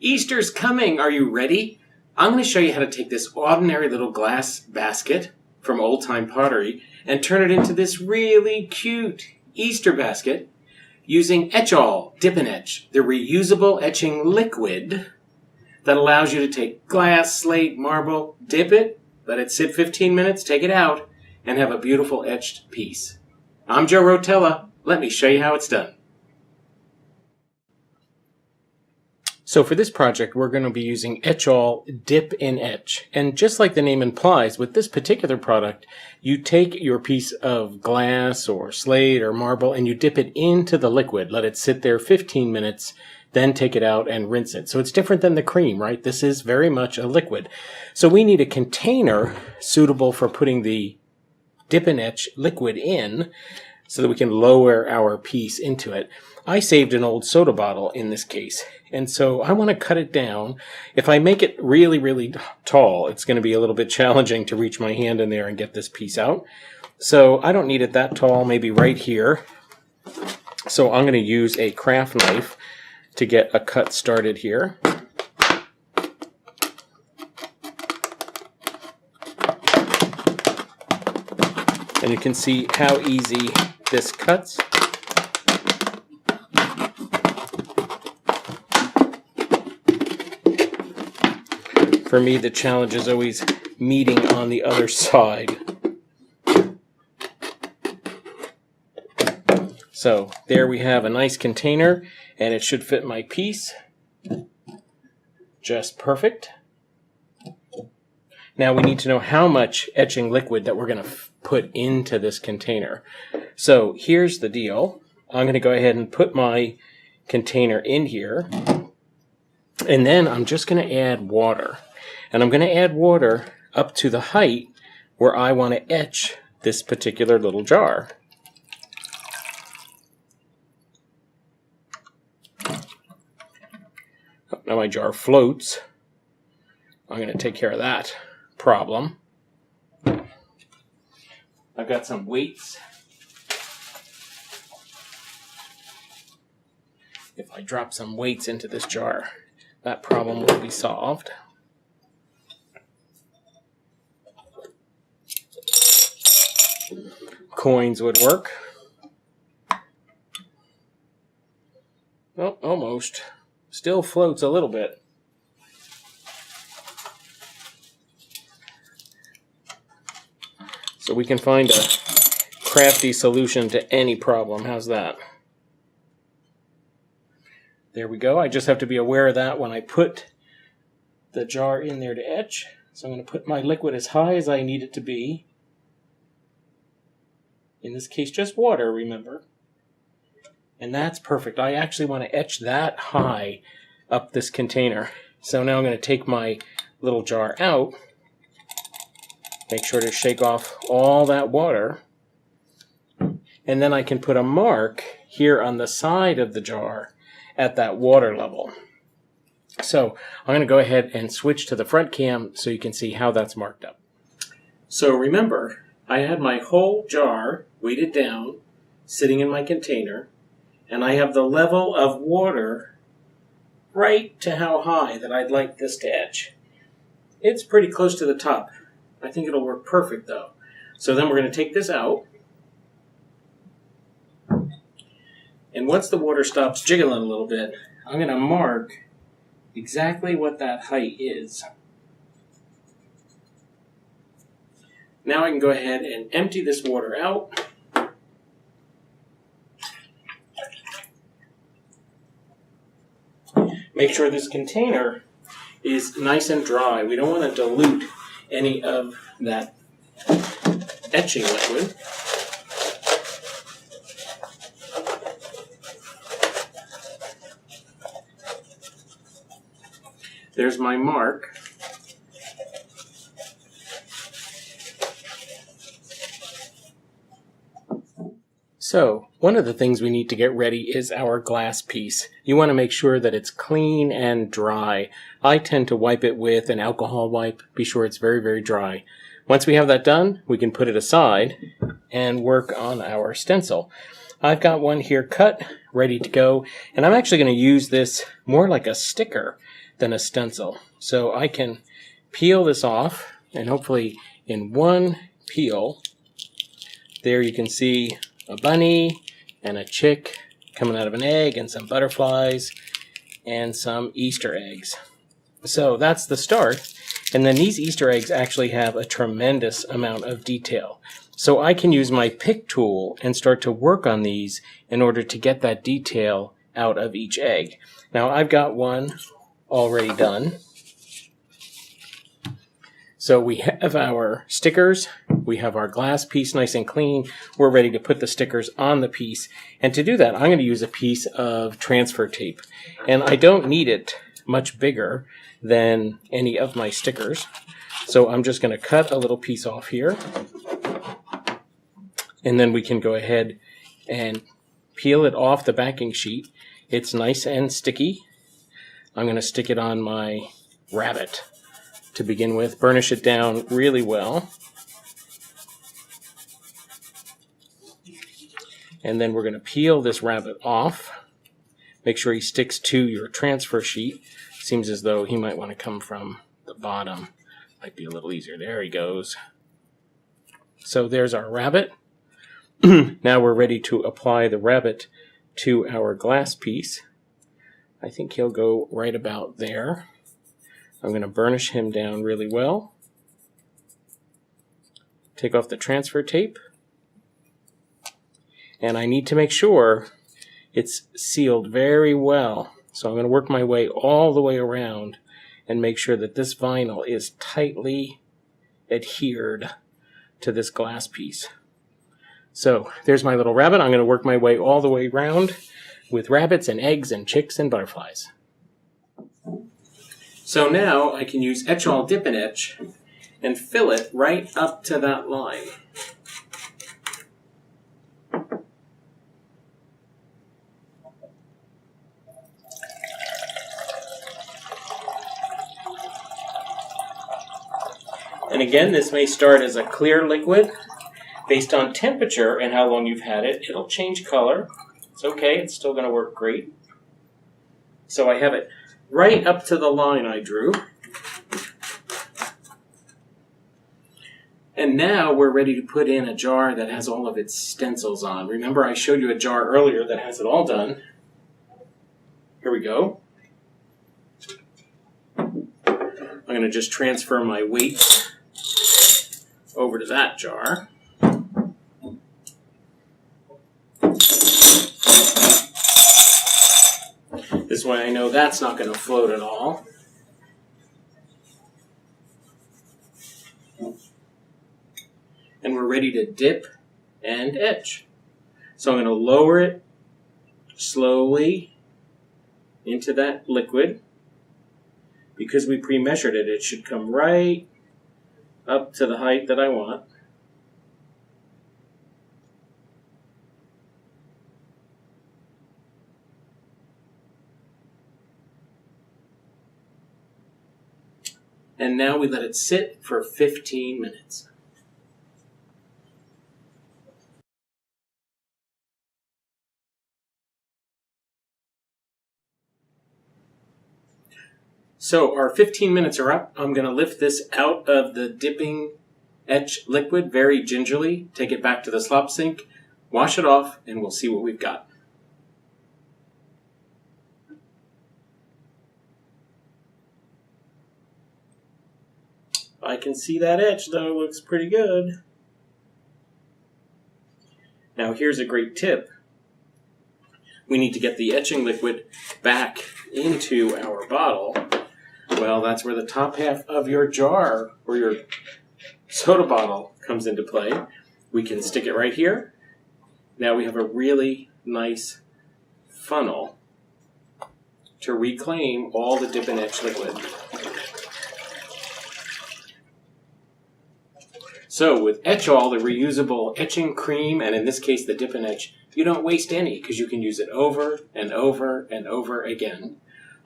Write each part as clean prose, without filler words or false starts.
Easter's coming! Are you ready? I'm going to show you how to take this ordinary little glass basket from old-time pottery and turn it into this really cute Easter basket using Etchall Dip and Etch, the reusable etching liquid that allows you to take glass, slate, marble, dip it, let it sit 15 minutes, take it out, and have a beautiful etched piece. I'm Joe Rotella. Let me show you how it's done. So for this project, we're going to be using Etchall Dip and Etch. And just like the name implies, with this particular product, you take your piece of glass or slate or marble and you dip it into the liquid. Let it sit there 15 minutes, then take it out and rinse it. So it's different than the cream, right? This is very much a liquid. So we need a container suitable for putting the Dip and Etch liquid in so that we can lower our piece into it. I saved an old soda bottle in this case, and so I want to cut it down. If I make it really, really tall, it's going to be a little bit challenging to reach my hand in there and get this piece out. So I don't need it that tall, maybe right here. So I'm going to use a craft knife to get a cut started here. And you can see how easy this cuts. For me, the challenge is always meeting on the other side. So there we have a nice container, and it should fit my piece just perfect. Now we need to know how much etching liquid that we're going to put into this container. So here's the deal. I'm going to go ahead and put my container in here, and then I'm just going to add water. And I'm going to add water up to the height where I want to etch this particular little jar. Now my jar floats. I'm going to take care of that problem. I've got some weights. If I drop some weights into this jar, that problem will be solved. Coins would work. Oh, almost. Still floats a little bit. So we can find a crafty solution to any problem. How's that? There we go. I just have to be aware of that when I put the jar in there to etch. So I'm going to put my liquid as high as I need it to be. In this case, just water, remember. And that's perfect. I actually want to etch that high up this container. So now I'm going to take my little jar out. Make sure to shake off all that water. And then I can put a mark here on the side of the jar at that water level. So I'm going to go ahead and switch to the front cam so you can see how that's marked up. So remember, I had my whole jar weighted down, sitting in my container, and I have the level of water right to how high that I'd like this to etch. It's pretty close to the top. I think it'll work perfect though. So then we're going to take this out. And once the water stops jiggling a little bit, I'm going to mark exactly what that height is. Now I can go ahead and empty this water out. Make sure this container is nice and dry. We don't want to dilute any of that etching liquid. There's my mark. So, one of the things we need to get ready is our glass piece. You want to make sure that it's clean and dry. I tend to wipe it with an alcohol wipe. Be sure it's very, very dry. Once we have that done, we can put it aside and work on our stencil. I've got one here cut, ready to go, and I'm actually going to use this more like a sticker than a stencil. So I can peel this off, and hopefully in one peel, there you can see a bunny and a chick coming out of an egg and some butterflies and some Easter eggs. So that's the start. And then these Easter eggs actually have a tremendous amount of detail. So I can use my pick tool and start to work on these in order to get that detail out of each egg. Now I've got one already done. So we have our stickers, we have our glass piece nice and clean, we're ready to put the stickers on the piece. And to do that, I'm going to use a piece of transfer tape. And I don't need it much bigger than any of my stickers. So I'm just going to cut a little piece off here. And then we can go ahead and peel it off the backing sheet. It's nice and sticky. I'm going to stick it on my rabbit to begin with, burnish it down really well. And then we're going to peel this rabbit off. Make sure he sticks to your transfer sheet. Seems as though he might want to come from the bottom. Might be a little easier. There he goes. So there's our rabbit. Now we're ready to apply the rabbit to our glass piece. I think he'll go right about there. I'm going to burnish him down really well. Take off the transfer tape. And I need to make sure it's sealed very well. So I'm going to work my way all the way around and make sure that this vinyl is tightly adhered to this glass piece. So there's my little rabbit. I'm going to work my way all the way around with rabbits and eggs and chicks and butterflies. So now I can use Etchall Dip and Etch and fill it right up to that line. And again, this may start as a clear liquid. Based on temperature and how long you've had it, it'll change color. It's okay, it's still going to work great. So I have it right up to the line I drew. And now we're ready to put in a jar that has all of its stencils on. Remember I showed you a jar earlier that has it all done. Here we go. I'm going to just transfer my weight over to that jar. This way I know that's not going to float at all. And we're ready to dip and etch. So I'm going to lower it slowly into that liquid. Because we pre-measured it, it should come right up to the height that I want. And now we let it sit for 15 minutes. So our 15 minutes are up. I'm going to lift this out of the dipping etch liquid very gingerly, take it back to the slop sink, wash it off, and we'll see what we've got. I can see that etch, though. Looks pretty good. Now here's a great tip. We need to get the etching liquid back into our bottle. Well, that's where the top half of your jar or your soda bottle comes into play. We can stick it right here. Now we have a really nice funnel to reclaim all the dip and etch liquid. So with Etchall, the reusable etching cream, and in this case the dip and etch, you don't waste any because you can use it over and over and over again.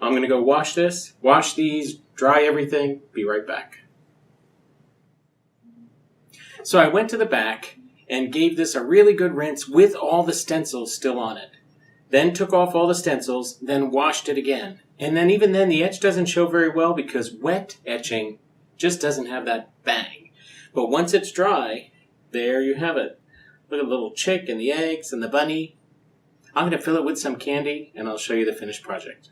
I'm going to go wash this, wash these, dry everything, be right back. So I went to the back and gave this a really good rinse with all the stencils still on it. then took off all the stencils, then washed it again. And then even then the etch doesn't show very well because wet etching just doesn't have that bang. But once it's dry, there you have it. Look at the little chick and the eggs and the bunny. I'm going to fill it with some candy and I'll show you the finished project.